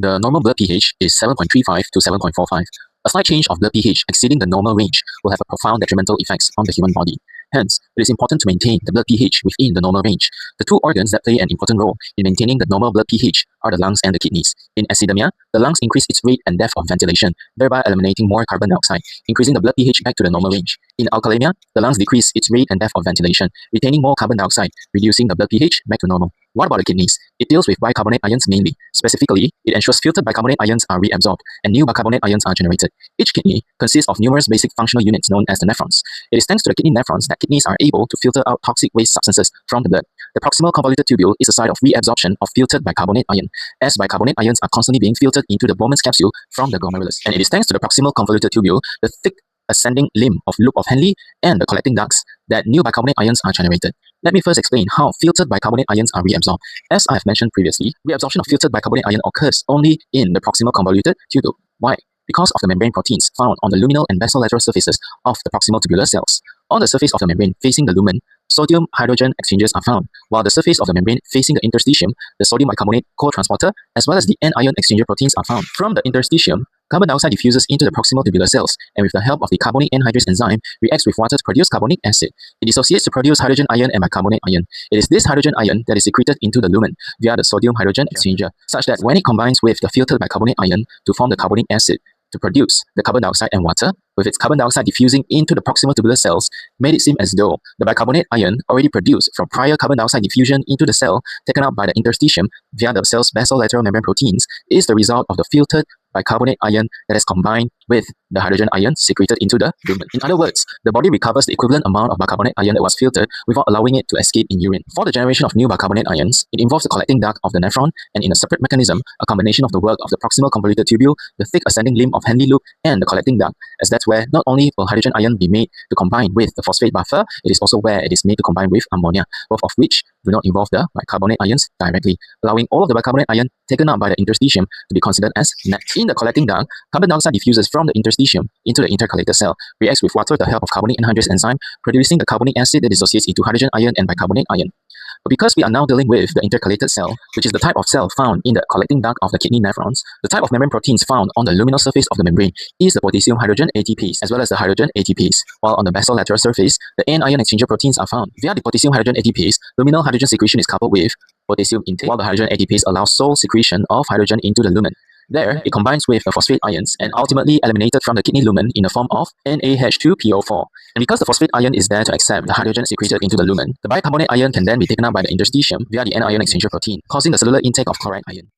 The normal blood pH is 7.35 to 7.45. A slight change of blood pH exceeding the normal range will have a profound detrimental effects on the human body. Hence, it is important to maintain the blood pH within the normal range. The two organs that play an important role in maintaining the normal blood pH are the lungs and the kidneys. In acidemia, the lungs increase its rate and depth of ventilation, thereby eliminating more carbon dioxide, increasing the blood pH back to the normal range. In alkalemia, the lungs decrease its rate and depth of ventilation, retaining more carbon dioxide, reducing the blood pH back to normal. What about the kidneys? It deals with bicarbonate ions mainly. Specifically, it ensures filtered bicarbonate ions are reabsorbed and new bicarbonate ions are generated. Each kidney consists of numerous basic functional units known as the nephrons. It is thanks to the kidney nephrons that kidneys are able to filter out toxic waste substances from the blood. The proximal convoluted tubule is a site of reabsorption of filtered bicarbonate ion, as bicarbonate ions are constantly being filtered into the Bowman's capsule from the glomerulus. And it is thanks to the proximal convoluted tubule, the thick ascending limb of loop of Henle, and the collecting ducts that new bicarbonate ions are generated. Let me first explain how filtered bicarbonate ions are reabsorbed. As I have mentioned previously, reabsorption of filtered bicarbonate ion occurs only in the proximal convoluted tubule. Why? Because of the membrane proteins found on the luminal and basolateral surfaces of the proximal tubular cells. On the surface of the membrane facing the lumen, sodium-hydrogen exchanges are found, while the surface of the membrane facing the interstitium, the sodium bicarbonate co-transporter, as well as the anion exchanger proteins are found. From the interstitium, carbon dioxide diffuses into the proximal tubular cells, and with the help of the carbonic anhydrase enzyme, reacts with water to produce carbonic acid. It dissociates to produce hydrogen ion and bicarbonate ion. It is this hydrogen ion that is secreted into the lumen via the sodium-hydrogen exchanger, such that when it combines with the filtered bicarbonate ion to form the carbonic acid, to produce the carbon dioxide and water, with its carbon dioxide diffusing into the proximal tubular cells, made it seem as though the bicarbonate ion already produced from prior carbon dioxide diffusion into the cell, taken up by the interstitium via the cell's basolateral membrane proteins, is the result of the filtered bicarbonate ion that is combined with the hydrogen ion secreted into the lumen. In other words, the body recovers the equivalent amount of bicarbonate ion that was filtered without allowing it to escape in urine. For the generation of new bicarbonate ions, it involves the collecting duct of the nephron, and in a separate mechanism, a combination of the work of the proximal convoluted tubule, the thick ascending limb of Henle loop, and the collecting duct, as that's where not only will hydrogen ion be made to combine with the phosphate buffer, it is also where it is made to combine with ammonia, both of which do not involve the bicarbonate ions directly, allowing all of the bicarbonate ion taken up by the interstitium to be considered as net. In the collecting duct, carbon dioxide diffuses from the interstitium into the intercalator cell, reacts with water with the help of carbonic anhydrase enzyme, producing the carbonic acid that dissociates into hydrogen ion and bicarbonate ion. But because we are now dealing with the intercalated cell, which is the type of cell found in the collecting duct of the kidney nephrons, the type of membrane proteins found on the luminal surface of the membrane is the potassium hydrogen ATPase, as well as the hydrogen ATPase, while on the basolateral surface, the anion exchanger proteins are found. Via the potassium hydrogen ATPase, luminal hydrogen secretion is coupled with potassium intake, while the hydrogen ATPase allows sole secretion of hydrogen into the lumen. There, it combines with the phosphate ions and ultimately eliminated from the kidney lumen in the form of NaH2PO4. And because the phosphate ion is there to accept the hydrogen secreted into the lumen, the bicarbonate ion can then be taken up by the interstitium via the anion exchanger protein, causing the cellular intake of chloride ion.